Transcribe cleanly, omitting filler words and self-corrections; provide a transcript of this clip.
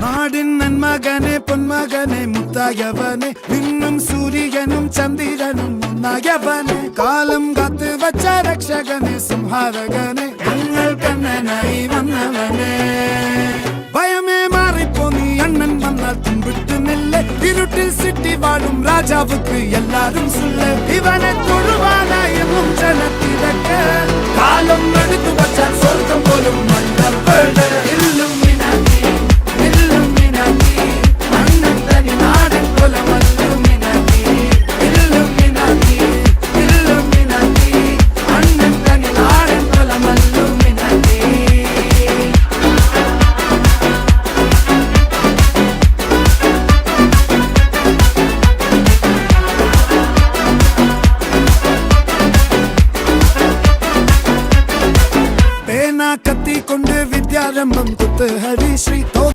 നാടിൻ നന്മകനെ പൊന്മകനെ മുത്തായവനെ നിന്നും സൂര്യനും ചന്ദ്രനും ഒന്നായവനെ കാലം കാത്ത് വച്ച രക്ഷകനെ സംഹാരകനെ ഞങ്ങൾ കണ്ണനായി വന്നവനെ ഭയമേ മാറിപ്പോ നീ അണ്ണൻ വന്നാൽ തുമ്പിട്ട് നില്ല് ഇരുട്ടിൽ സിറ്റി വാഴും രാജാവുക്ക് എല്ലാരും സുല്ല് ഇവനെ തൊഴുവാനായെന്നും ജനത്തിരക്ക് കാലം എടുത്തു വച്ചാൽ സ്വർഗം പോലും മണ്ണൽ വീട് കത്തി കൊണ്ട് വിദ്യാരംഭം കുത്ത്